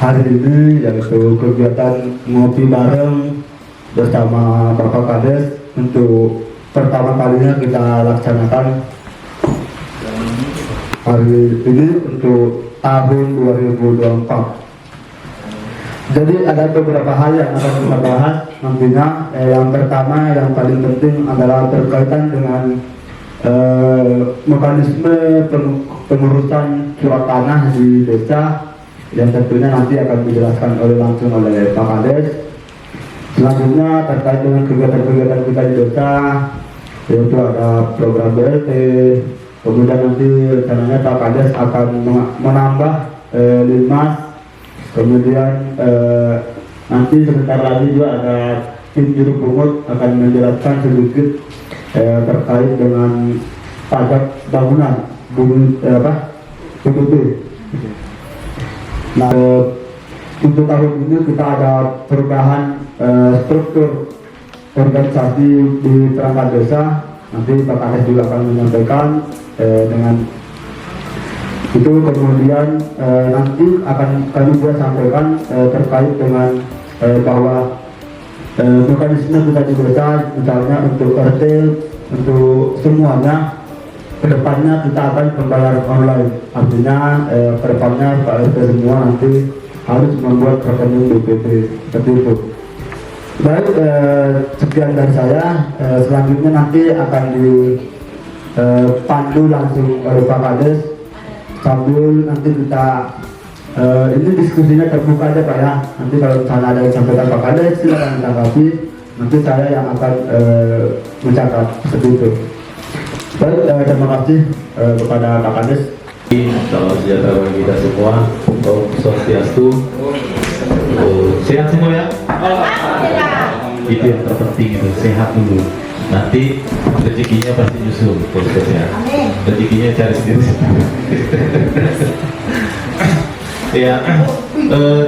hari ini, yaitu kegiatan ngopi bareng bersama Bapak Kades. Untuk pertama kalinya kita laksanakan hari ini untuk tahun 2024. Jadi ada beberapa hal yang akan kita bahas nantinya. Yang pertama, yang paling penting adalah berkaitan dengan mekanisme pengurusan surat tanah di desa, yang tentunya nanti akan dijelaskan langsung oleh Pak Kades. Selanjutnya terkait dengan kegiatan-kegiatan kita di desa, yaitu ada program BLT. Kemudian nanti rencananya Pak Kades akan menambah Linmas. Kemudian nanti sebentar lagi juga ada tim juru pungut akan menjelaskan sedikit terkait dengan pajak bangunan PBB. Nah, untuk tahun ini kita ada perubahan struktur organisasi di perangkat desa. Nanti Pak Kades juga akan menyampaikan dengan itu. Kemudian nanti akan kami juga sampaikan terkait dengan bahwa mekanisme kita di desa, misalnya untuk RT, untuk semuanya, kedepannya kita akan pembayaran online. Artinya kedepannya Pak RT semua nanti harus membuat rekening BPT, seperti itu. Baik, sekian dari saya. Selanjutnya nanti akan dipandu langsung oleh Pak Kades, sambil nanti kita ini diskusinya terbuka aja Pak ya. Nanti kalau misalnya ada yang sampaikan Pak Kades, silakan ditanggapi. Nanti saya yang akan mencatat, seperti itu. Baik, terima kasih kepada Pak Kades. Salam sejahtera bagi kita semua. Om Swastiastu. Sehat semua ya? Itu yang terpenting, itu sehat dulu. Nanti rezekinya pasti nyusul, ya. Rezekinya cari sendiri. Ya,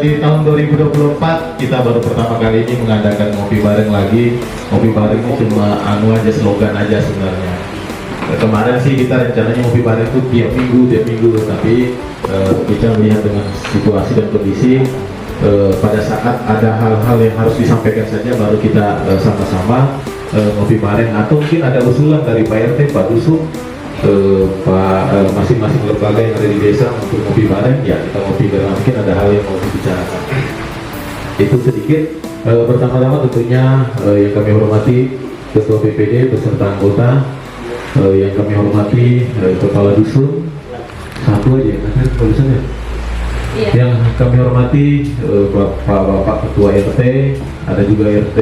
di tahun 2024 kita baru pertama kali ini mengadakan ngopi bareng lagi. Ngopi bareng ini cuma aja, slogan aja sebenarnya. Kemarin sih kita rencananya ngopi bareng itu tiap minggu, tapi kita melihat dengan situasi dan kondisi, pada saat ada hal-hal yang harus disampaikan saja baru kita sama-sama ngopi bareng, atau mungkin ada usulan dari Pak RT, Pak Dusun, masing-masing lembaga yang ada di desa untuk ngopi bareng, ya kita ngopi bareng. Mungkin ada hal yang mau dibicarakan. Itu sedikit. Pertama-tama tentunya yang kami hormati Ketua PPD beserta anggota, yang kami hormati Kepala Dusun, satu aja kan tulisannya. Iya. Yang kami hormati Bapak Ketua RT, ada juga RT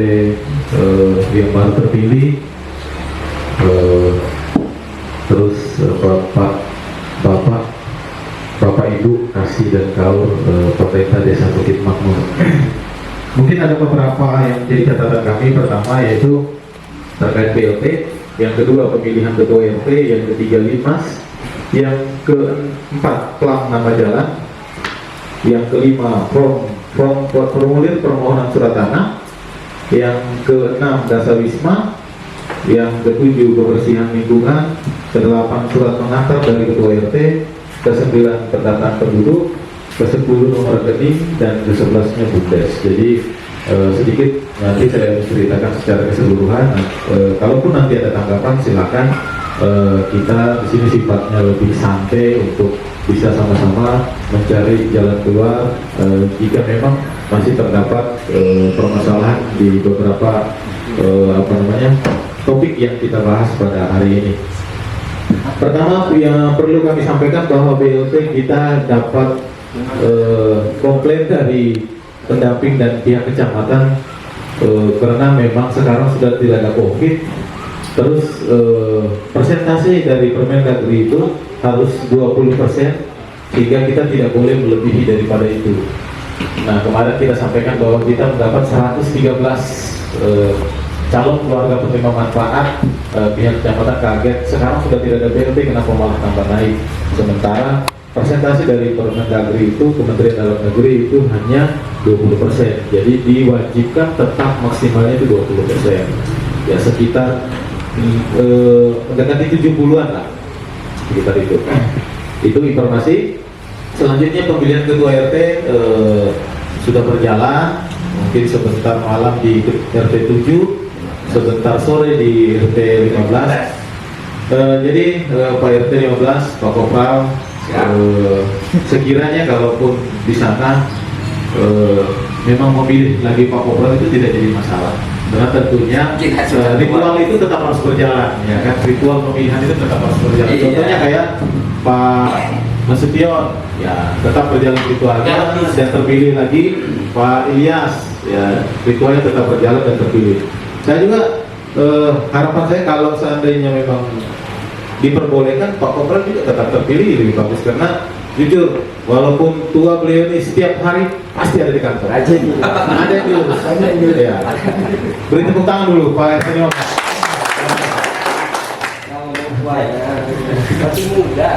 yang baru terpilih, terus Bapak Ibu Kasih dan Kaur pemerintah Desa Bukit Makmur. Mungkin ada beberapa yang jadi catatan kami. Pertama yaitu terkait BLT, yang kedua pemilihan ketua RT, yang ketiga Linmas, yang keempat plang nama jalan, yang kelima formulir permohonan surat tanah, yang keenam dasar wisma, yang ketujuh kebersihan lingkungan, kedelapan surat pengantar dari ketua RT, kesembilan pendataan penduduk, kesepuluh nomor rekening, dan kesebelasnya BUMDes. Jadi sedikit nanti saya ceritakan secara keseluruhan. Kalaupun nanti ada tanggapan silakan. Kita di sini sifatnya lebih santai untuk bisa sama-sama mencari jalan keluar jika memang masih terdapat permasalahan di beberapa topik yang kita bahas pada hari ini. Pertama yang perlu kami sampaikan bahwa BLT kita dapat komplain dari pendamping dan pihak kecamatan karena memang sekarang sudah tidak ada COVID. Terus persentase dari Permendagri itu harus 20%, sehingga kita tidak boleh melebihi daripada itu. Nah, kemarin kita sampaikan bahwa kita mendapat 113 calon keluarga penerima manfaat. Pihak kecamatan kaget, sekarang sudah tidak ada BLT, kenapa malah tambah naik? Sementara persentase dari Permendagri itu, Kementerian Dalam Negeri itu hanya 20%. Jadi diwajibkan tetap maksimalnya itu 20%. Ya sekitar mendekati 70-an lah, sekitar itu. Itu informasi. Selanjutnya pemilihan ketua RT sudah berjalan, mungkin sebentar malam di RT 7, sebentar sore di RT 15. Jadi Pak RT 15, Pak Kopral, sekiranya kalaupun di sana memang memilih lagi Pak Kopral itu tidak jadi masalah. Karena tentunya ritual itu tetap harus berjalan, ya kan? Ritual pemilihan itu tetap harus berjalan. Contohnya kayak Pak Nasution, ya tetap berjalan ritualnya dan terpilih lagi. Pak Ilyas, ya ritualnya tetap berjalan dan terpilih. Saya juga harapan saya kalau seandainya memang diperbolehkan, Pak Kopral juga tetap terpilih lebih bagus, karena jujur walaupun tua beliau ini setiap hari pasti ada di kantor. Ada yang diurus. Ya. Beri tepuk tangan dulu Pak RT 15. Masih muda.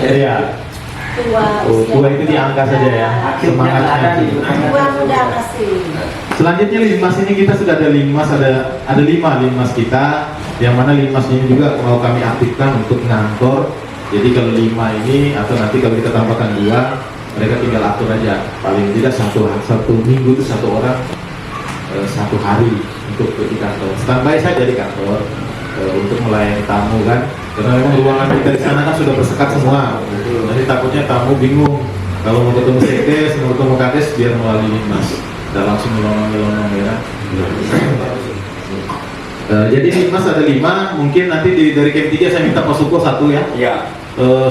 Iya. Tua itu diangkat saja ya. Semangatnya. Tua muda masih. Selanjutnya Linmas ini kita sudah ada Linmas, ada 5 Linmas kita, yang mana Linmas ini juga mau kami aktifkan untuk ngantor. Jadi kalau 5 ini atau nanti kalau kita tambahkan 2, mereka tinggal atur aja. Paling tidak satu minggu itu 1 orang 1 hari untuk di kantor. Standby saja di kantor untuk melayani tamu kan. Karena memang ruangan kita di sana kan sudah bersekat semua. Nanti takutnya tamu bingung kalau mau ketemu sekdes, mau ketemu kades biar melalui Linmas. Kita langsung melonong ya. Jadi Linmas ada 5, mungkin nanti dari Camp 3 saya minta Pak Suko 1 ya. Iya.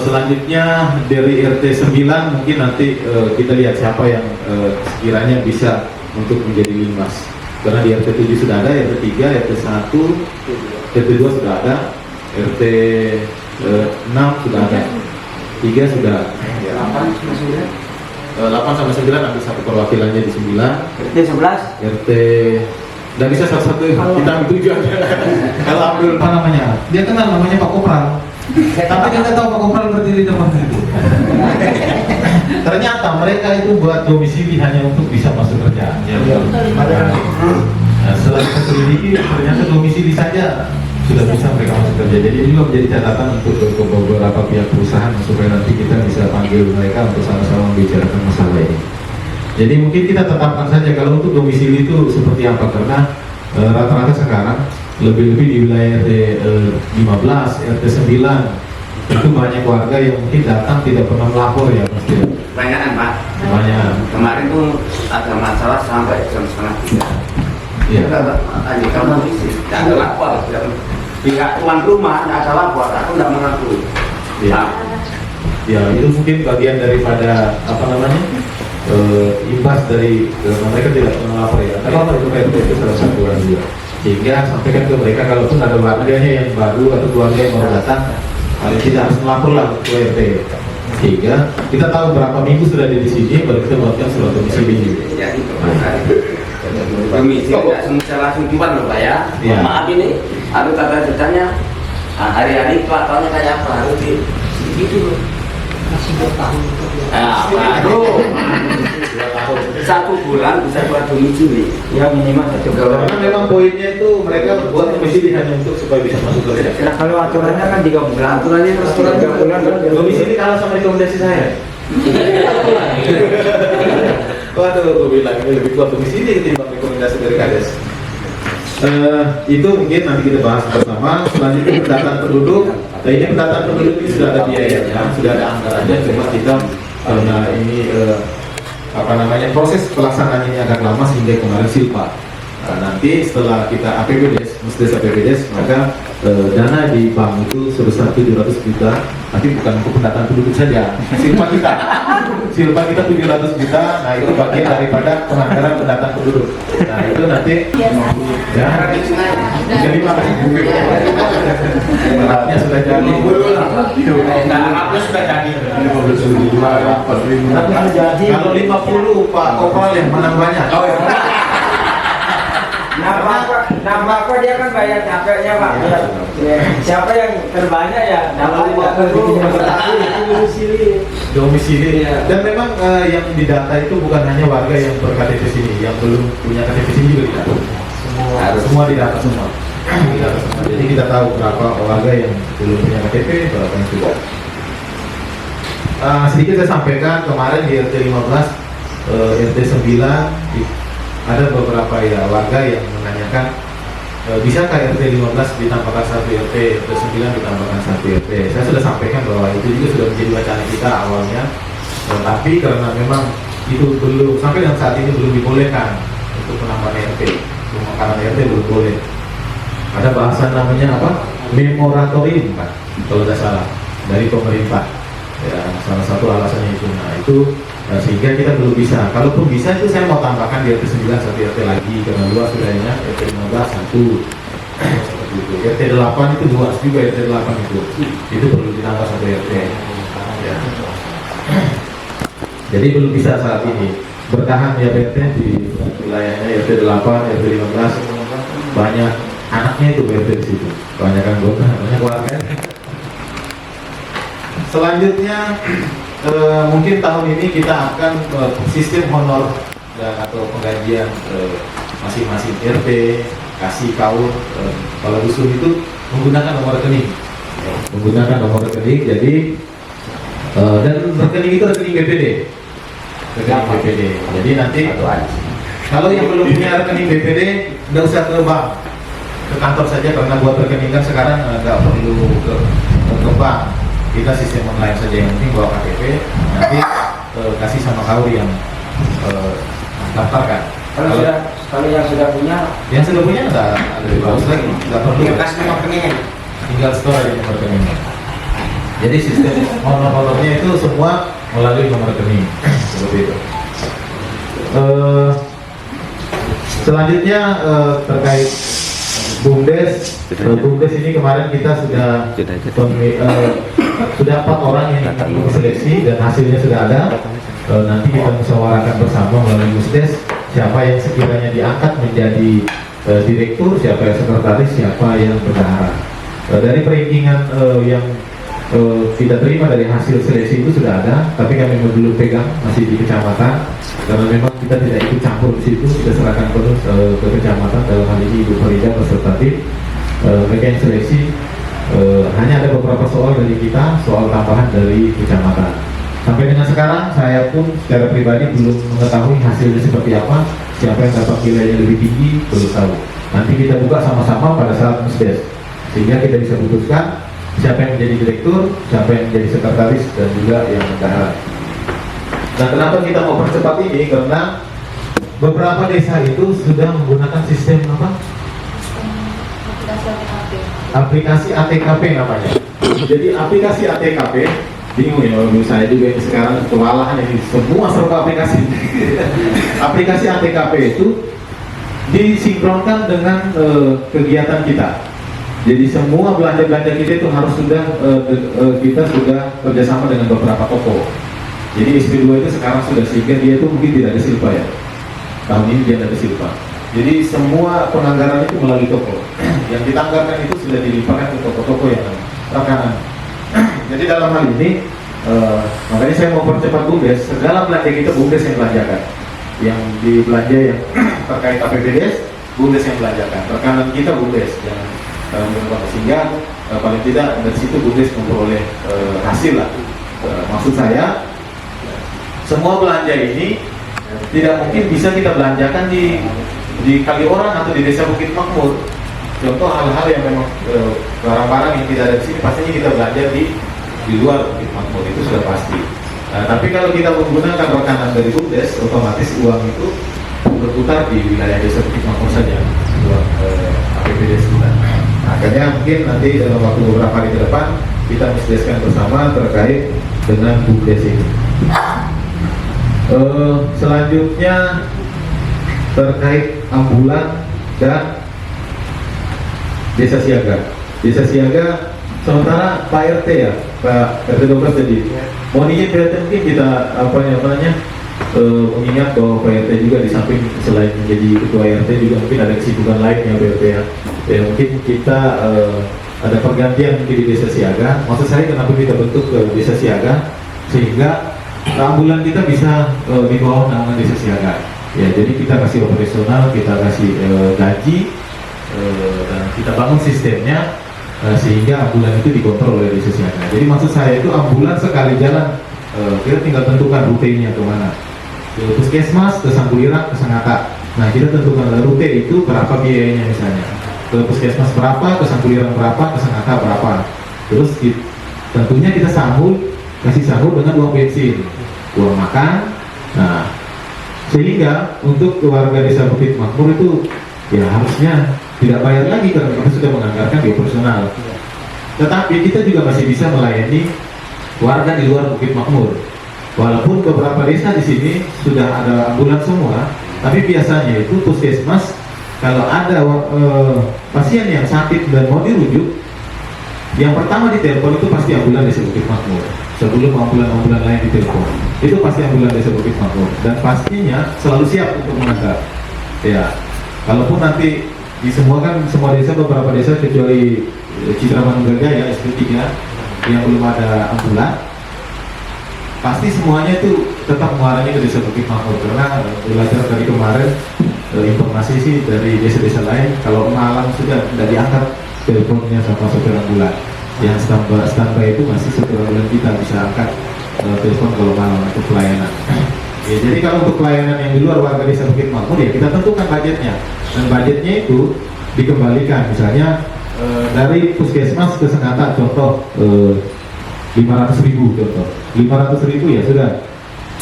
Selanjutnya dari RT 9 mungkin nanti kita lihat siapa yang sekiranya bisa untuk menjadi Linmas. Karena di RT 7 sudah ada, RT 3, RT 1, RT 2 sudah ada, RT 6 sudah ada, 3 sudah. 8 sampai 9 ambil 1 perwakilannya di 9. RT 11. RT nggak bisa satu-satu kita ambil 7 aja. Kalau ambil apa namanya? Dia kenal namanya Pak Kopral. Tapi kita tahu Pak Kopral berdiri di depan itu. Ternyata mereka itu buat domisili hanya untuk bisa masuk kerja. Ya, nah, setelah kita selidiki ternyata domisili saja sudah bisa mereka masuk kerja. Jadi juga menjadi catatan untuk beberapa pihak perusahaan supaya nanti kita bisa panggil mereka untuk sama-sama membicarakan masalah ini. Jadi mungkin kita tetapkan saja kalau untuk domisili itu seperti apa, karena rata-rata sekarang lebih-lebih di wilayah RT 15, RT 9 itu banyak warga yang mungkin datang tidak pernah melapor ya pasti. Banyakan Pak. Banyak. Kemarin tuh ada masalah sampai jam 2:30. Iya. Tadi kamu tidak ada lapor. Pihak tuan rumah tidak ada lapor. Aku tidak mengakui. Iya. Ya itu mungkin bagian daripada apa namanya imbas dari mereka tidak pernah lapor ya. Kalau itu itu salah satu orang juga. Sehingga sampaikan ke mereka kalaupun ada warganya yang baru atau keluarga yang baru datang, paling tidak harus melapor lah ke RT. Sehingga kita tahu berapa minggu sudah ada di sini, baru kita buatkan surat domisili. Ya itu. Domisili tidak semuanya langsung keluar loh Pak ya. Iya. Maaf ini harus tata ceritanya. Hari-hari kelakuannya kayak apa harus di gitu loh. Nah, baru 1 bulan bisa buat domisili. Ya minimal 1 bulan. Karena memang poinnya itu mereka buat domisili hanya untuk supaya bisa masuk kerja. Nah, kalau aturannya kan 3 bulan. Aturannya harus 3 bulan. Domisili kalah sama rekomendasi saya. Waduh, gue bilang ini lebih kuat domisili ketimbang rekomendasi dari Kades. Itu mungkin nanti kita bahas bersama. Selanjutnya pendataan penduduk. Nah ini pendataan penduduk ini sudah ada biayanya, sudah ada anggarannya. Cuma kita karena ini apa namanya proses pelaksanaan ini agak lama sehingga kemarin silpa. Nah, nanti setelah kita APBDes, Musdes APBDes, maka dana di bank itu sebesar 700 juta, tapi bukan untuk pendataan penduduk saja. Silpa kita 700 juta, nah itu bagian daripada penganggaran pendataan penduduk. Nah itu nanti ya, jadi makanya sudah jadi. Kalau 50 Pak Kopral yang menang banyak. Nama kok dia kan banyak capeknya Pak. Siapa yang terbanyak ya nama domisili. Dan memang yang didata itu bukan hanya warga yang ber-KTP sini, yang belum punya KTP sini juga didata. Semua didata semua. Jadi kita tahu berapa warga yang belum punya KTP, berapa yang sudah. Sedikit saya sampaikan kemarin di RT 15 RT 9 ada beberapa ya warga yang menanyakan bisakah RT 15 ditambahkan 1 RT, RT 9 ditambahkan 1 RT. Saya sudah sampaikan bahwa itu juga sudah menjadi wacana kita awalnya, tapi karena memang itu belum sampai dengan saat ini belum dibolehkan untuk penambahan RT, pemekaran RT belum boleh. Ada bahasan namanya apa? Memoratorium, Pak, kalau tidak salah, dari pemerintah. Ya, salah satu alasannya itu. Nah, itu sehingga kita belum bisa. Kalaupun bisa itu saya mau tambahkan di RT 9 1 RT lagi, karena luas sudahnya RT 15 1 seperti itu. RT 8 itu luas juga, RT 8 itu perlu ditambah 1 RT. Ya. Jadi belum bisa saat ini bertahan ya RT di wilayahnya RT 8, RT 15 banyak anaknya itu RT di situ, banyak anggota, banyak warga. Selanjutnya mungkin tahun ini kita akan sistem honor dan atau penggajian masing-masing RT, kasih kaur kalau dusun itu menggunakan nomor rekening, jadi dan rekening itu rekening BPD. Jadi nanti kalau yang belum punya rekening BPD nggak usah ke bank, ke kantor saja, karena buat rekening kan sekarang nggak perlu ke bank. Kita sistem online saja, yang penting bawa KTP, nanti kasih sama kaur yang daftarkan. Kalau yang sudah punya nggak lebih bagus lagi, nggak perlu kasih nomor rekeningnya. tinggal store aja nomor rekeningnya. Jadi sistem honor-honornya itu semua melalui nomor rekening seperti itu. Selanjutnya terkait BUMDes. BUMDes ini kemarin kita sudah sudah 4 orang yang seleksi dan hasilnya sudah ada. Nanti kita musyawarahkan bersama melalui BUMDes siapa yang sekiranya diangkat menjadi direktur, siapa yang sekretaris, siapa yang bendahara. Dari perankingan yang kita terima dari hasil seleksi itu sudah ada, tapi kami belum pegang, masih di kecamatan, karena memang kita tidak ikut campur di situ. Kita serahkan terus ke kecamatan, dalam hal ini Ibu Farida beserta tim. Mereka yang seleksi, hanya ada beberapa soal dari kita, soal tambahan dari kecamatan. Sampai dengan sekarang saya pun secara pribadi belum mengetahui hasilnya seperti apa, siapa yang dapat nilainya lebih tinggi belum tahu. Nanti kita buka sama-sama pada saat musdes, sehingga kita bisa putuskan siapa yang menjadi direktur, siapa yang menjadi sekretaris, dan juga yang bendahara. Nah, kenapa kita mau percepat ini? Karena beberapa desa itu sudah menggunakan sistem apa? Aplikasi ATKP namanya. Jadi aplikasi ATKP, bingung ya, menurut saya juga ini sekarang kewalahan ini, semua serba aplikasi. Aplikasi ATKP itu disinkronkan dengan kegiatan kita. Jadi semua belanja-belanja kita itu harus sudah kita sudah kerjasama dengan beberapa toko. Jadi SP2 itu sekarang sudah, sehingga dia itu mungkin tidak ada silpa ya. Tahun ini dia ada silpa. Jadi semua penganggaran itu melalui toko. Yang ditanggarkan itu sudah dilimpahkan ke toko-toko yang rekanan. Jadi dalam hal ini makanya saya mau percepat BUMDes. Segala belanja kita BUMDes yang belanjakan. Yang dibelanja yang terkait APBDes, BUMDes yang belanjakan. Rekanan kita BUMDes yang sehingga paling tidak dari situ BUMDes memperoleh hasil lah. Maksud saya, semua belanja ini tidak mungkin bisa kita belanjakan di Kaliorang atau di Desa Bukit Makmur. Contoh hal-hal yang memang barang-barang yang tidak ada di sini pastinya kita belanja di luar Bukit Makmur, itu sudah pasti. Tapi kalau kita menggunakan rekanan dari BUMDes, otomatis uang itu berputar di wilayah Desa Bukit Makmur saja, uang APBDes kita. Akhirnya mungkin nanti dalam waktu beberapa hari ke depan kita musdeskan bersama terkait dengan BUMDes ini. Selanjutnya terkait ambulan dan desa siaga. Desa siaga sementara Pak RT ya, Pak RT 12 tadi. Mohon izin PRT mungkin kita mengingat bahwa Pak RT juga di samping selain menjadi ketua RT juga mungkin ada kesibukan lainnya Pak RT ya. Ya mungkin kita ada pergantian mungkin di desa siaga. Maksud saya kenapa kita bentuk desa siaga, sehingga ambulan kita bisa di bawah naungan desa siaga. Ya, jadi kita kasih operasional, kita kasih gaji, dan kita bangun sistemnya sehingga ambulan itu dikontrol oleh desa siaga. Jadi maksud saya itu ambulan sekali jalan, kita tinggal tentukan rutenya kemana. ke puskesmas, ke Sanggulirang, ke Sangatta. Nah, kita tentukan rute itu berapa biayanya misalnya. Ke puskesmas berapa, ke Sanggulirang berapa, ke Sangatta berapa. Terus tentunya kita kasih sahur dengan uang bensin, uang makan. Nah, sehingga untuk keluarga desa Bukit Makmur itu ya harusnya tidak bayar lagi karena kita sudah menganggarkan biaya personal. Tetapi kita juga masih bisa melayani warga di luar Bukit Makmur. Walaupun beberapa desa di sini sudah ada ambulans semua, tapi biasanya itu puskesmas kalau ada pasien yang sakit dan mau dirujuk, yang pertama ditelepon itu pasti ambulans desa Bukit Makmur. Sebelum ambulan lain ditelepon, itu pasti ambulans desa Bukit Makmur dan pastinya selalu siap untuk mengantar. Ya, kalaupun nanti di semua desa, beberapa desa kecuali Citra Manunggalia ya SP3 yang belum ada ambulan, pasti semuanya itu tetap mengarahnya ke desa Bukit Makmur karena belajar dari kemarin informasi sih dari desa-desa lain kalau malam sudah tidak diangkat teleponnya sama sopir ambulan. Yang standby itu masih sopir ambulan kita bisa angkat telepon kalau malam untuk pelayanan. Ya, jadi kalau untuk pelayanan yang di luar warga desa Bukit Makmur ya kita tentukan budgetnya, dan budgetnya itu dikembalikan misalnya dari puskesmas ke Sangatta contoh 500.000 contoh 500.000 ya sudah,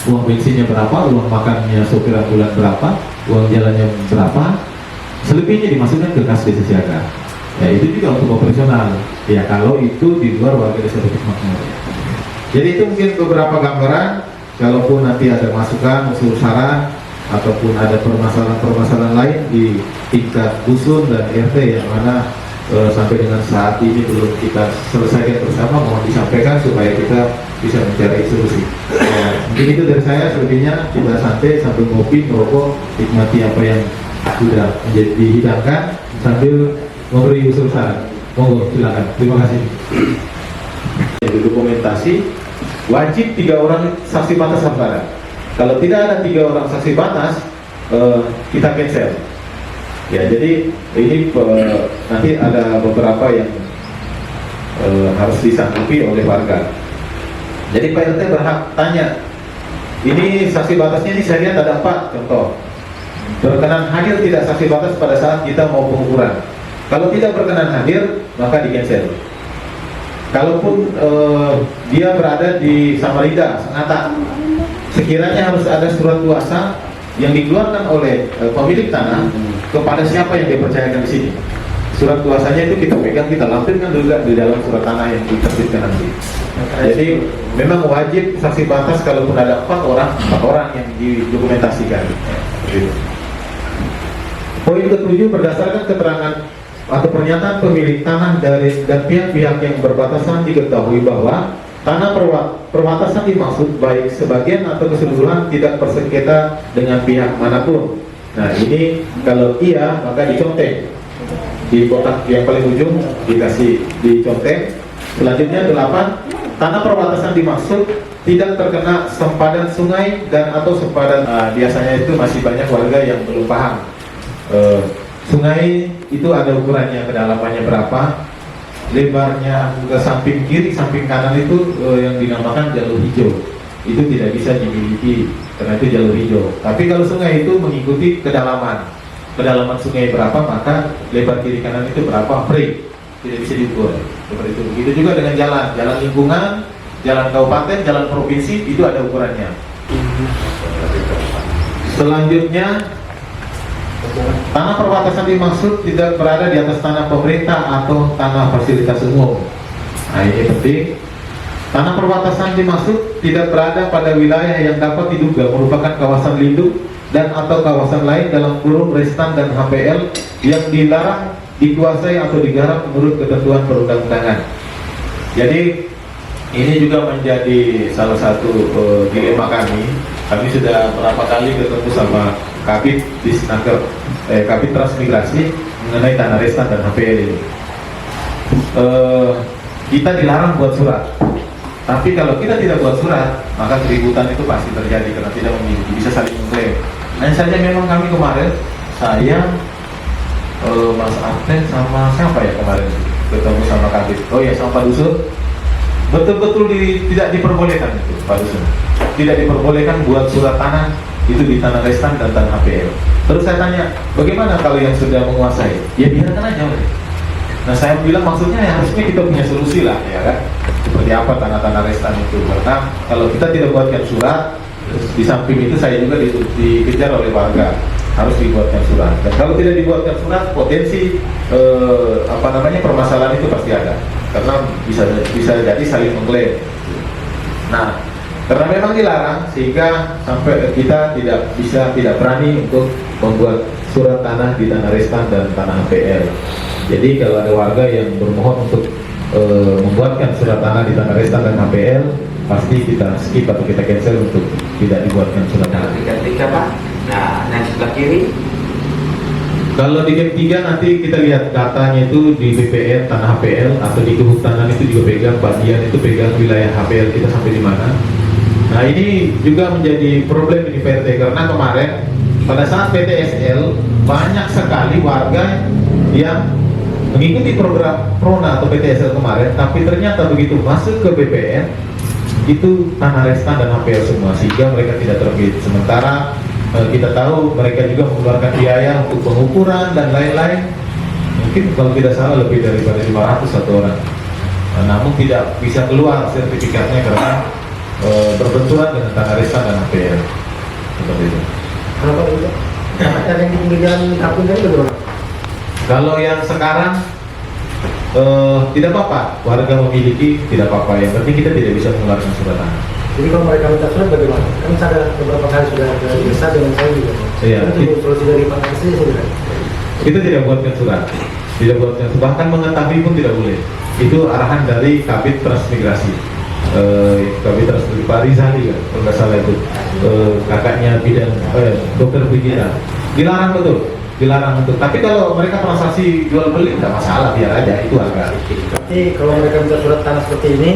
uang bensinnya berapa, uang makannya sopir ambulan berapa, uang jalannya berapa, selebihnya dimasukkan ke kas desa siaga. Ya itu juga untuk operasional ya kalau itu di luar warga desa Bukit Makmur. Jadi itu mungkin beberapa gambaran. Kalaupun nanti ada masukan, usul saran ataupun ada permasalahan-permasalahan lain di tingkat dusun dan RT yang mana sampai dengan saat ini belum kita selesaikan bersama, mohon disampaikan supaya kita bisa mencari solusi. Ya, mungkin itu dari saya, selebihnya kita santai sambil ngopi, merokok, nikmati apa yang sudah menjadi dihidangkan sambil memberi usul saran. Monggo silakan. Terima kasih. Yang dokumentasi wajib 3 orang saksi batas harus ada. Kalau tidak ada 3 orang saksi batas, kita cancel. Ya, jadi ini nanti ada beberapa yang harus disanggupi oleh warga. Jadi Pak RT berhak tanya, ini saksi batasnya ini saya lihat ada 4 contoh. Berkenan hadir tidak saksi batas pada saat kita mau pengukuran. Kalau tidak berkenan hadir, maka di cancel. Kalaupun dia berada di Samarinda, Sangatta, sekiranya harus ada surat kuasa yang dikeluarkan oleh pemilik tanah kepada siapa yang dipercayakan di sini. Surat kuasanya itu kita pegang, kita lampirkan juga di dalam surat tanah yang diterbitkan nanti. Jadi memang wajib saksi batas kalaupun ada 4 orang yang didokumentasikan. Poin ke-7, berdasarkan keterangan atau pernyataan pemilik tanah dan pihak-pihak yang berbatasan diketahui bahwa tanah perbatasan dimaksud baik sebagian atau keseluruhan tidak bersengketa dengan pihak manapun. Nah ini kalau iya maka dicontek di kotak yang paling ujung, dikasih dicontek. Selanjutnya 8, tanah perbatasan dimaksud tidak terkena sempadan sungai dan atau sempadan biasanya itu masih banyak warga yang belum paham. Sungai itu ada ukurannya, kedalamannya berapa, lebarnya ke samping kiri, samping kanan itu yang dinamakan jalur hijau. Itu tidak bisa dimiliki karena itu jalur hijau. Tapi kalau sungai itu mengikuti kedalaman sungai berapa, maka lebar kiri kanan itu berapa, free, tidak bisa diukur. Seperti itu. Begitu juga dengan jalan lingkungan, jalan kabupaten, jalan provinsi itu ada ukurannya. Selanjutnya, tanah perbatasan dimaksud tidak berada di atas tanah pemerintah atau tanah fasilitas umum. Nah ini penting. Tanah perbatasan dimaksud tidak berada pada wilayah yang dapat diduga merupakan kawasan lindung dan atau kawasan lain dalam kurung restan dan HPL yang dilarang dikuasai atau digarap menurut ketentuan perundang-undangan. Jadi ini juga menjadi salah satu dilema kami. Kami sudah berapa kali ketemu sama Kabid di Snaker, Kabid Transmigrasi mengenai tanah restan dan HPL ini. Kita dilarang buat surat, tapi kalau kita tidak buat surat, maka keributan itu pasti terjadi karena tidak memiliki, bisa saling mengklaim. Nah saja memang kami kemarin, saya, Mas Arten sama siapa ya kemarin ketemu sama Kabid? Oh ya sama Pak Dusun. Betul-betul tidak diperbolehkan itu Pak Dusun. Tidak diperbolehkan buat surat tanah itu di tanah restan dan tanah HPL. Terus saya tanya, bagaimana kalau yang sudah menguasai? Ya biarkan aja. Nah saya bilang maksudnya ya harusnya kita punya solusi lah, ya kan? Seperti apa tanah-tanah restan itu? Karena kalau kita tidak buatkan surat, terus di samping itu saya juga dikejar oleh warga, harus dibuatkan surat. Dan kalau tidak dibuatkan surat, potensi permasalahan itu pasti ada, karena bisa jadi saling mengklaim. Nah, karena memang dilarang, sehingga sampai kita tidak berani untuk membuat surat tanah di tanah restan dan tanah HPL. Jadi kalau ada warga yang bermohon untuk membuatkan surat tanah di tanah restan dan HPL, pasti kita skip atau kita cancel untuk tidak dibuatkan surat tanah. Tiga Pak. Nah, yang sebelah kiri. Kalau di GEM 3 nanti kita lihat datanya itu di BPN tanah HPL atau di kehutanan itu juga pegang, bagian itu pegang wilayah HPL kita sampai di mana. Nah ini juga menjadi problem di PT karena kemarin pada saat PTSL banyak sekali warga yang mengikuti program Prona atau PTSL kemarin, tapi ternyata begitu masuk ke BPN itu tanah restan dan HPL semua, sehingga mereka tidak terbit. Sementara kita tahu mereka juga mengeluarkan biaya untuk pengukuran dan lain-lain. Mungkin kalau tidak salah lebih daripada 500 satu orang. Namun tidak bisa keluar sertifikatnya karena berbenturan dengan tanah restan dan HPL. Seperti itu. Kenapa itu? Ada yang di pinggir jalan kampung tadi bagaimana? Kalau yang sekarang tidak apa-apa, warga memiliki tidak apa-apa. Yang penting kita tidak bisa mengeluarkan surat tanah. Jadi kalau mereka minta surat bagaimana? Kan saya beberapa kali sudah desa dengan saya juga. Iya. Itu solusi dari Pak Kasih sudah. Kita tidak buatkan surat, tidak buatkan surat. Bahkan mengetahui pun tidak boleh. Itu arahan dari Kabid Transmigrasi. Kabid Transmigrasi Pak Rizali kan, kalau nggak salah itu kakaknya bidang dokter pikiran. Dilarang betul, dilarang betul. Tapi kalau mereka transaksi jual beli tidak masalah, biar aja itu harga. Tapi kalau mereka minta surat tanah seperti ini,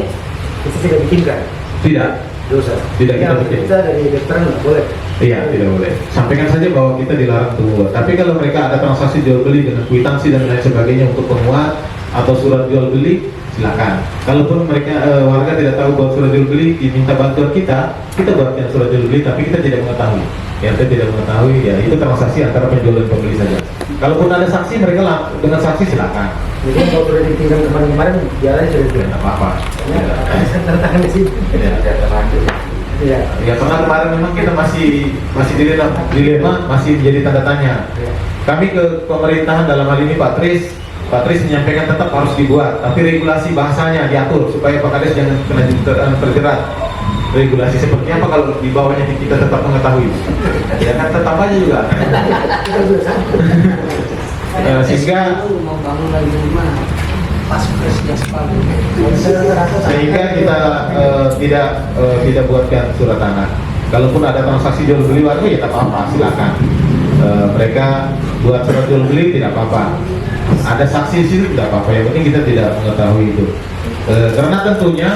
itu tidak bikinkan. Tidak, Dosa. tidak kita bikin. Kita dari dokter nggak boleh. Iya, tidak boleh. Sampaikan saja bahwa kita dilarang untuk membuat. Tapi kalau mereka ada transaksi jual beli dengan kwitansi dan lain sebagainya untuk penguat atau surat jual beli, silakan. Kalaupun mereka warga tidak tahu bahwa surat jual beli, diminta bantuan kita buatkan surat jual beli, tapi kita tidak mengetahui. Yang kita tidak mengetahui, ya itu transaksi antara penjual dan pembeli saja. Kalaupun ada saksi, mereka dengan saksi silakan. Jadi kalau sudah ditinggal kemarin-kemarin, jalan sudah Tidak apa-apa. Ya, tanda tangan di sini. Iya. Ya karena kemarin memang kita masih dilema, masih menjadi tanda tanya. Kami ke pemerintahan dalam hal ini Pak Tris menyampaikan tetap harus dibuat, tapi regulasi bahasanya diatur supaya Pak Kades jangan kena terjerat. Regulasi seperti apa kalau di bawahnya kita tetap mengetahui? Ya kan tetap aja juga. Sehingga membangun lagi rumah pas presiden separuh. sehingga kita tidak buatkan surat tanah. Kalaupun ada transaksi jual beli warga ya tak apa-apa, silakan. Mereka buat surat jual beli tidak apa-apa. Ada saksi di situ tidak apa-apa. Yang penting kita tidak mengetahui itu. Karena tentunya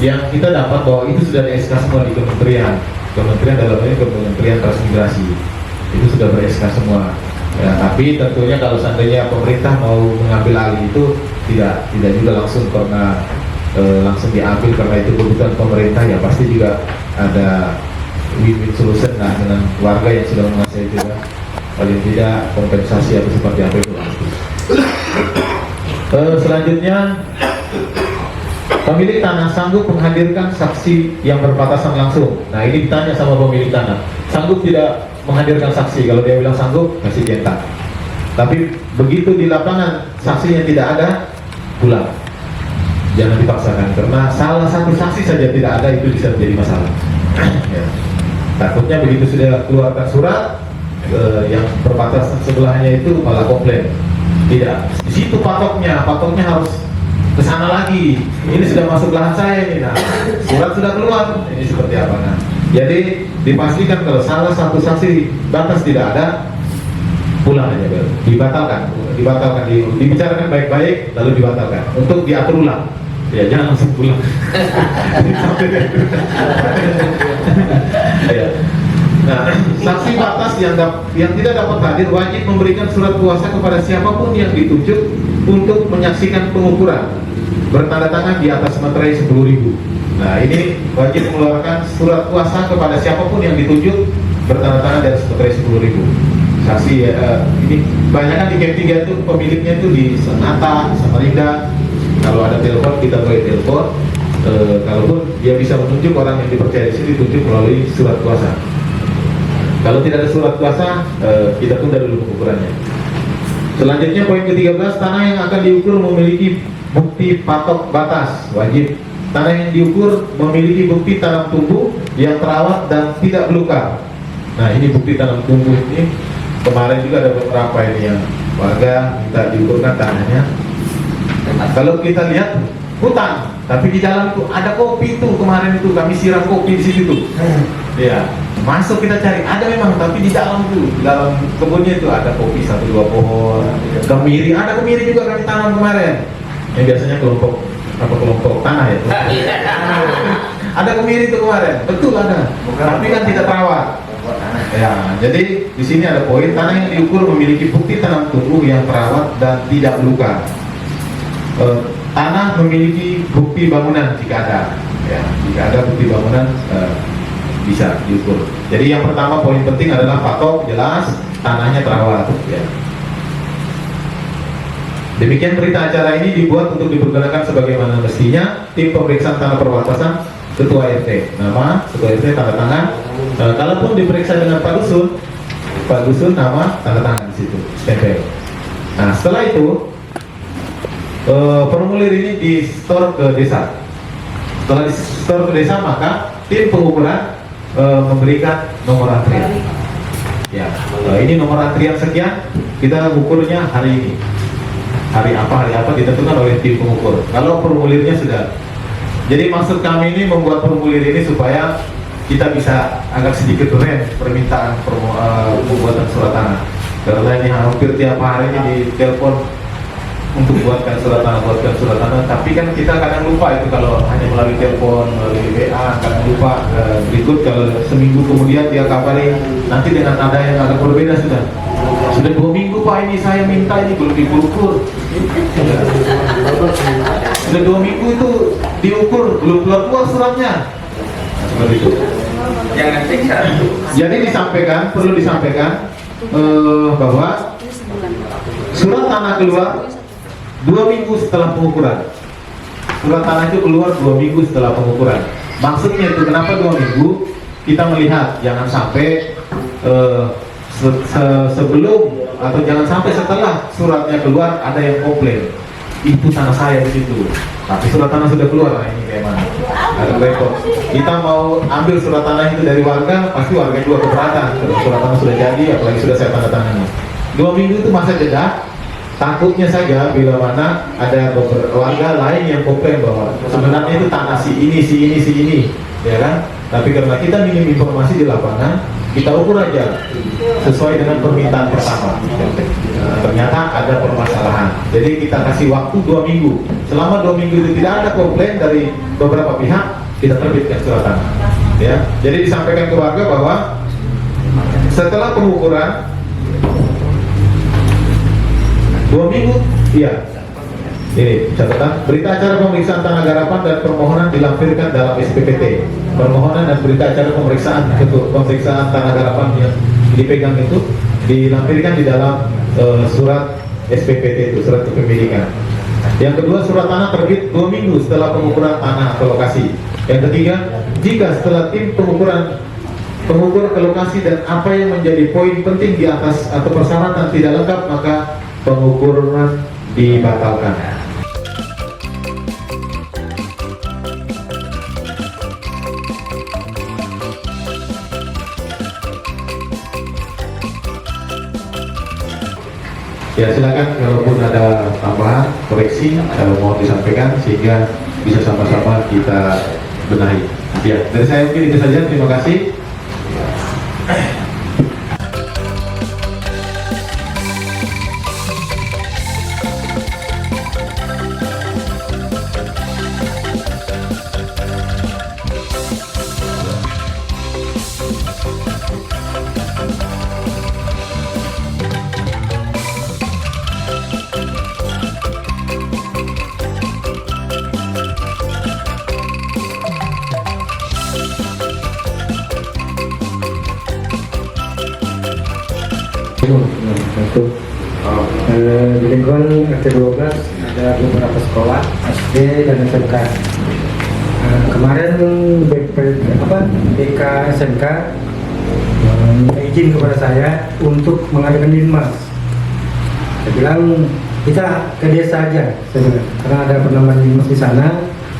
yang kita dapat bahwa itu sudah di SK semua di kementerian dalam ini Kementerian Transmigrasi itu sudah ber-SK semua. Ya, tapi tentunya kalau seandainya pemerintah mau mengambil alih itu tidak juga langsung karena langsung diambil karena itu kebutuhan pemerintah, ya pasti juga ada win-win solution dengan warga yang sudah menguasai itu kan. Paling tidak kompensasi atau seperti apa itu. Selanjutnya pemilik tanah sanggup menghadirkan saksi yang berbatasan langsung. Nah ini ditanya sama pemilik tanah, sanggup tidak menghadirkan saksi? Kalau dia bilang sanggup, kasih centang. Tapi begitu di lapangan saksinya tidak ada, pulang. Jangan dipaksakan, karena salah satu saksi saja tidak ada itu bisa menjadi masalah. Ya. Takutnya begitu sudah keluarkan surat, yang berbatasan sebelahnya itu malah komplain. Tidak, di situ patoknya harus ke sana lagi. Ini sudah masuk lahan saya ini. Nah, surat sudah keluar. Ini seperti apa? Nah, jadi dipastikan kalau salah satu saksi batas tidak ada, pulang aja baru. Dibatalkan, dibicarakan baik-baik lalu dibatalkan untuk diatur ulang. Ya jangan langsung pulang. Ya. Nah, saksi batas yang tidak dapat hadir wajib memberikan surat kuasa kepada siapapun yang ditunjuk untuk menyaksikan pengukuran, bertanda tangan di atas materai 10.000. Nah ini wajib mengeluarkan surat kuasa kepada siapapun yang ditunjuk bertanda tangan di atas materai 10.000 saksi. Ini banyak kan di Camp 3 itu pemiliknya itu di Sonata, Samarinda. Kalau ada telepon kita boleh telepon. Kalaupun dia bisa menunjuk orang yang dipercaya di sini, tunjuk melalui surat kuasa. Kalau tidak ada surat kuasa, kita tunda dulu pengukurannya. Selanjutnya poin ke-13, tanah yang akan diukur memiliki bukti patok batas wajib. Tanah yang diukur memiliki bukti tanam tumbuh yang terawat dan tidak belukar. Nah, ini bukti tanam tumbuh ini. Kemarin juga ada beberapa ini yang warga minta diukurkan tanahnya. Kalau kita lihat hutan, tapi di dalam itu ada kopi itu. Kemarin itu kami siram kopi di situ tuh. Ya, masuk kita cari, ada memang, tapi di dalam itu, dalam kebunnya itu ada kopi 1-2 pohon, kemiri, ada kemiri juga kami tanam kemarin. Yang biasanya kelompok tanah ya. Ada kemiri itu kemarin, betul ada. Tapi kan tidak terawat. Ya, jadi di sini ada poin tanah yang diukur memiliki bukti tanam tumbuh yang terawat dan tidak belukar. Tanah memiliki bukti bangunan jika ada. Ya, jika ada bukti bangunan bisa diukur. Jadi yang pertama poin penting adalah patok jelas, tanahnya terawat. Ya. Demikian berita acara ini dibuat untuk dipergunakan sebagaimana mestinya. Tim pemeriksaan tanah perbatasan, ketua RT, nama ketua RT, tanda tangan. Kalaupun diperiksa dengan Pak Dusun nama, tanda tangan di situ, stempel. Nah, setelah itu formulir ini di store ke desa. Setelah di store ke desa, maka tim pengukuran memberikan nomor antrian. Ya, ini nomor antrian sekian. Kita ukurnya hari ini. Hari apa ditentukan oleh tim pengukur. Kalau formulirnya sudah. Jadi maksud kami ini membuat formulir ini supaya kita bisa agak sedikit rem permintaan pembuatan surat tanah. Karena ini hampir tiap hari ini ditelepon untuk buatkan surat tanah, tapi kan kita kadang lupa itu kalau hanya melalui telepon, melalui WA, kadang lupa. Berikut kalau seminggu kemudian dia kabari, nanti dengan nada yang agak berbeda sudah 2 minggu Pak, ini saya minta, ini belum diukur. Sudah 2 minggu itu diukur, belum keluar suratnya. Seperti itu. Jangan siksa. Jadi perlu disampaikan bahwa surat tanah keluar 2 minggu setelah pengukuran. Surat tanah itu keluar 2 minggu setelah pengukuran. Maksudnya itu kenapa 2 minggu? Kita melihat jangan sampai sebelum atau jangan sampai setelah suratnya keluar ada yang komplain, itu tanah saya di situ. Tapi surat tanah sudah keluar, nah ini kayak mana? Agak repot. Kita mau ambil surat tanah itu dari warga, pasti warga juga keberatan. Kalau surat tanah sudah jadi, apalagi sudah saya tanda tangani. 2 minggu itu masa jeda. Takutnya saja bila mana ada warga lain yang komplain bahwa sebenarnya itu tanah si ini, ya kan? Tapi karena kita minim informasi di lapangan, kita ukur aja sesuai dengan permintaan pertama. Ternyata ada permasalahan. Jadi kita kasih waktu 2 minggu. Selama 2 minggu itu tidak ada komplain dari beberapa pihak, kita terbitkan surat tanah. Ya, jadi disampaikan ke warga bahwa setelah pengukuran 2 minggu, iya. Ini catatan, berita acara pemeriksaan tanah garapan dan permohonan dilampirkan dalam SPPT. Permohonan dan berita acara pemeriksaan tanah garapan yang dipegang itu dilampirkan di dalam surat SPPT itu, surat kepemilikan. Yang kedua, surat tanah terbit 2 minggu setelah pengukuran tanah atau lokasi. Yang ketiga, jika setelah tim pengukur ke lokasi dan apa yang menjadi poin penting di atas atau persyaratan tidak lengkap, maka pengukuran dibatalkan. Ya, silakan kalaupun ada tambahan, koreksi mohon disampaikan sehingga bisa sama-sama kita benahi. Ya, dari saya mungkin itu saja. Terima kasih. di lingkungan RT 12 ada beberapa sekolah SD dan SMK. Kemarin BK SMK minta izin kepada saya untuk mengadakan linmas. Saya bilang kita ke desa aja, saya bilang, karena ada penambahan linmas di sana.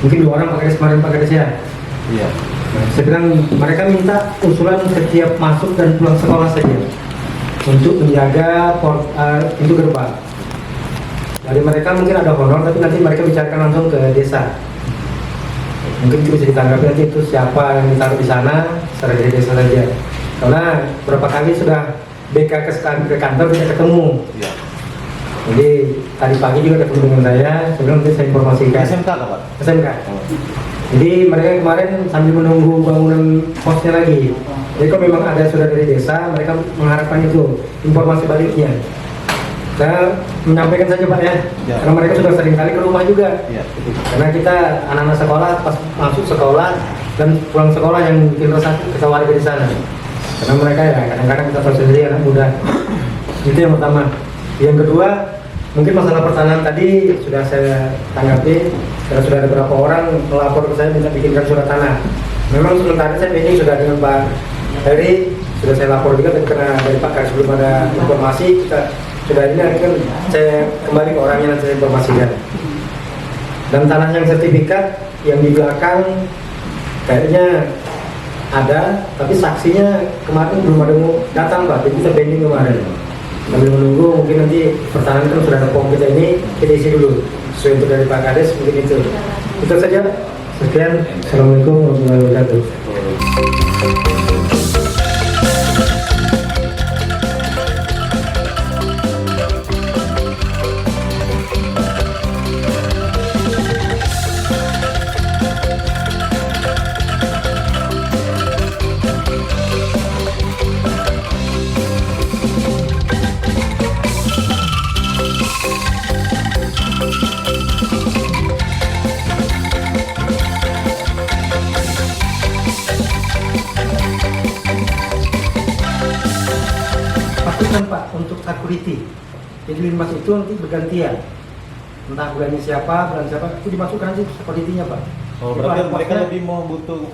Mungkin 2 orang pakai kemarin pakai desa ya. Iya. Nah, saya bilang mereka minta usulan setiap masuk dan pulang sekolah saja untuk menjaga pintu gerbang. Dari mereka mungkin ada honor, tapi nanti mereka bicarakan langsung ke desa. Mungkin itu bisa ditanggapi nanti itu siapa yang ditaruh di sana secara dari desa saja. Karena berapa kali sudah BK ke kantor tidak ketemu. Iya. Jadi tadi pagi juga ketemu dengan saya bilang nanti saya informasikan. SMK apa Pak? SMK. Jadi mereka kemarin sambil menunggu bangunan posnya lagi. Jadi kalau memang ada sudah dari desa, mereka mengharapkan itu informasi baliknya. Saya menyampaikan saja Pak ya, karena mereka sudah sering kali ke rumah juga. Karena kita anak-anak sekolah pas masuk sekolah dan pulang sekolah yang bikin resah kita warga di sana. Karena mereka ya kadang-kadang kita tahu sendiri anak muda. Itu yang pertama. Yang kedua, mungkin masalah pertanahan tadi sudah saya tanggapi. Karena sudah ada beberapa orang melapor ke saya minta bikinkan surat tanah. Memang sementara saya ini sudah dengan Pak Heri, sudah saya lapor juga, tapi karena dari Pak Kari sebelum ada informasi kita sudah ini kan saya kembali ke orangnya nanti saya informasikan. Dan tanah yang sertifikat yang di belakang kayaknya ada, tapi saksinya kemarin belum ada datang Pak, jadi kita pending kemarin. Sambil menunggu mungkin nanti pertahanan kan sudah ada form kita ini, kita isi dulu. Sesuai untuk dari Pak Kades mungkin itu. Itu saja. Sekian. Assalamualaikum warahmatullahi wabarakatuh. Pastikan Pak untuk security. Jadi linmas itu nanti bergantian. Entah bulannya siapa, bulan siapa, itu dimasukkan nanti security-nya Pak. Oh, Itu berarti ada mereka posnya. lebih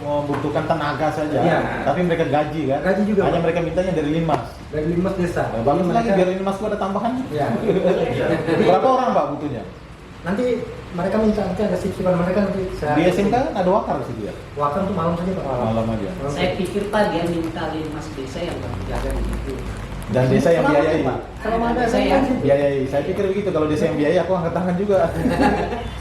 membutuhkan tenaga saja. Iya. Tapi mereka gaji kan? Gaji juga, Hanya Pak. mereka mintanya dari Linmas. Dari linmas desa. Nah, bagus Jadi lagi mereka- biar Linmasku ada tambahan. Ya. Berapa orang Pak butuhnya? Nanti mereka minta nanti ada sip-sipan mereka nanti saya Di SMK kan ada wakar di situ ya? wakar tuh malam saja Pak. Malam aja. Saya pikir Pak dia minta linmas desa yang berjaga begitu. Dan desa yang Kenapa, biayai. Pak? Kalau ada Saya Biayai. Saya pikir begitu, kalau desa yang biayai aku angkat tangan juga.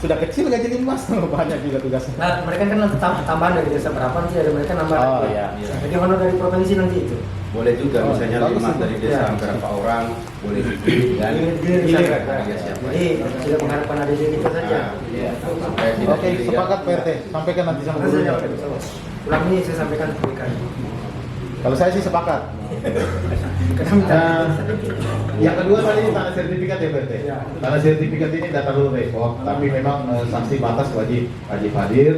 Sudah kecil gaji Linmas, banyak juga tugasnya. Nah, mereka kan nanti tambahan dari desa berapa nanti ada mereka nambah. Oh, lagi. iya. Jadi honor dari provinsi nanti itu. Boleh juga Oh, misalnya bagus 5 itu. dari desa Ya. berapa orang boleh dipilih dan Gilir Gilir, saja. harga siapa. Jadi tidak mengharapkan ada di kita saja. Nah, iya. Supaya tidak Oke, dilihat. sepakat PRT. Sampaikan nanti sama Nanti gurunya. saya pulang ini saya sampaikan ke mereka. Kalau saya sih sepakat. Karena minta Yang kedua tadi tanah sertifikat ya PRT. Ya. Tanah sertifikat ini tidak terlalu repot, tapi memang saksi batas wajib hadir.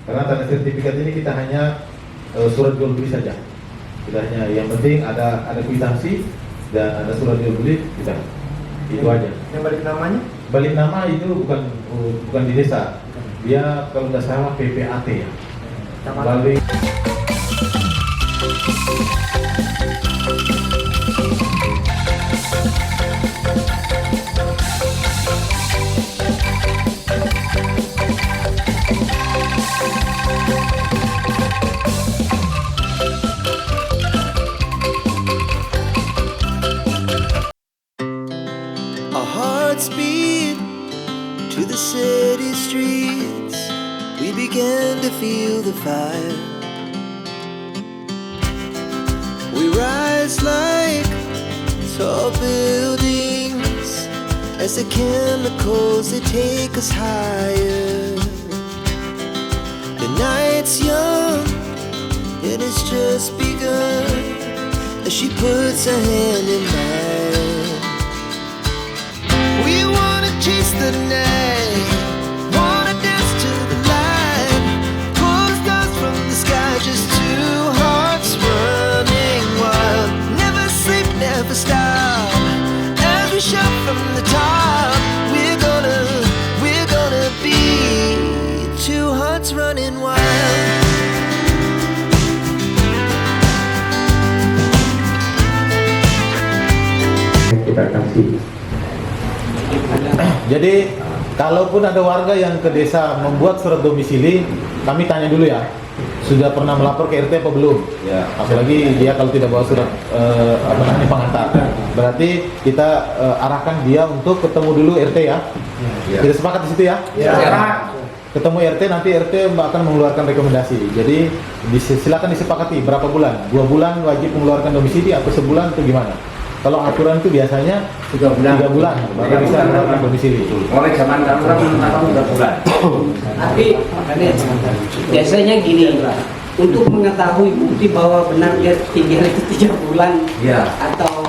Karena tanah sertifikat ini kita hanya surat jual beli saja. Kita hanya yang penting ada kwitansi dan ada surat jual beli, kita itu aja. yang balik namanya Balik nama itu bukan di desa. Dia kalau nggak salah PPAT ya. Taman. Balik. Our hearts beat to the city streets. We began to feel the fire. We rise like tall buildings as the chemicals they take us higher. The night's young and it's just begun as she puts her hand in mine. We wanna chase the night, wanna dance to the light, pull the stars from the sky, just two hearts running wild. Never sleep, never stop, as we shout from the top. kita kasih. Jadi kalaupun ada warga yang ke desa membuat surat domisili, kami tanya dulu ya, sudah pernah melapor ke RT apa belum? Ya. Apalagi dia kalau tidak bawa surat pengantar, berarti kita arahkan dia untuk ketemu dulu RT ya. Tidak sepakat di situ ya? Ketemu RT, nanti RT akan mengeluarkan rekomendasi. Jadi silakan disepakati berapa bulan, 2 bulan wajib mengeluarkan domisili atau sebulan atau gimana? Kalau aturan itu biasanya 3 bulan baru bisa mengeluarkan domisili. Oleh zaman dahulu kan menetapkan 3 bulan. Tapi biasanya gini, untuk mengetahui bukti bahwa benar dia tinggal itu 3 bulan Iya. atau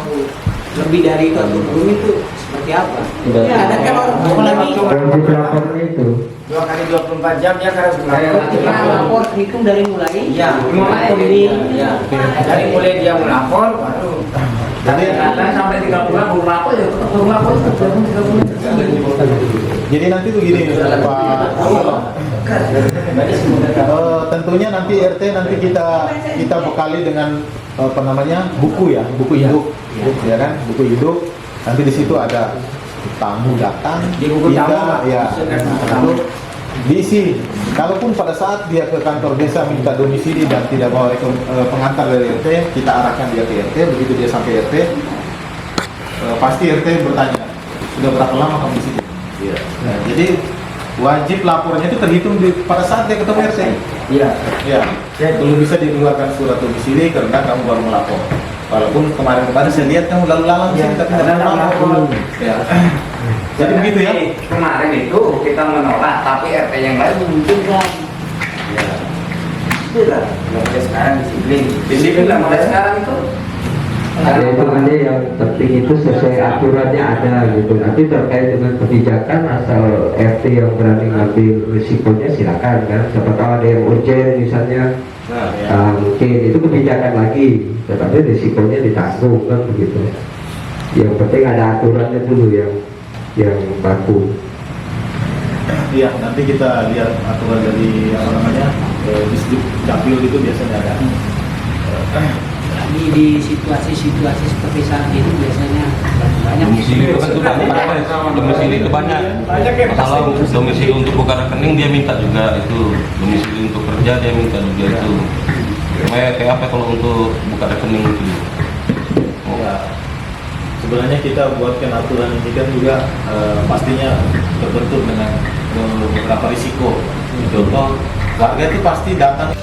lebih dari itu atau belum itu seperti apa? Ya, ada kan orang apalagi Wajib lapornya itu 2 kali 24 jam dia harus melapor. kita lapor hitung dari mulai Iya, mulai ini. Iya. Dari mulai dia melapor baru. Jadi sampai 3 bulan belum lapor ya, belum lapor itu 3 bulan. Jadi nanti begini Pak Awal. Tentunya nanti RT nanti kita bekali dengan apa namanya buku ya, buku hidup, ya kan, buku hidup. Nanti di situ ada tamu datang, Di buku tamu, ya, lalu diisi. Kalaupun pada saat dia ke kantor desa minta domisili dan tidak bawa pengantar dari RT, kita arahkan dia ke RT. Begitu dia sampai RT, pasti RT bertanya, sudah berapa lama kamu di sini? Iya. Nah, jadi wajib lapornya itu terhitung pada saat dia ketemu RT. Iya. Ya, belum bisa dikeluarkan surat domisili karena kamu baru melapor. Walaupun kemarin-kemarin saya lihat kamu lalu lalang sini tapi tidak pernah melapor. Ya. Jadi begitu ya. Kemarin itu kita menolak, tapi RT yang lain memungkinkan. Ya. Sudah, mulai sekarang disiplin. Disiplin lah mulai sekarang itu. ya itu aja yang penting itu sesuai aturannya ada gitu. Nanti terkait dengan kebijakan asal RT yang berani ngambil risikonya silakan kan. Siapa tahu ada yang urgent misalnya, mungkin itu kebijakan lagi, tetapi risikonya ditanggung kan begitu. Yang penting ada aturannya dulu yang baku. Iya, nanti kita lihat aturan dari apa namanya Disduk Capil itu biasanya ada. Di situasi-situasi seperti saat ini biasanya banyak Domisili itu kan tuh banyak, domisili itu banyak. Kalau domisili untuk buka rekening dia minta juga itu, domisili untuk kerja dia minta juga itu. Kayak apa kalau untuk buka rekening itu? Ya, sebenarnya kita buatkan aturan ini kan juga pastinya terbentuk dengan beberapa risiko. Contoh, warga itu pasti datang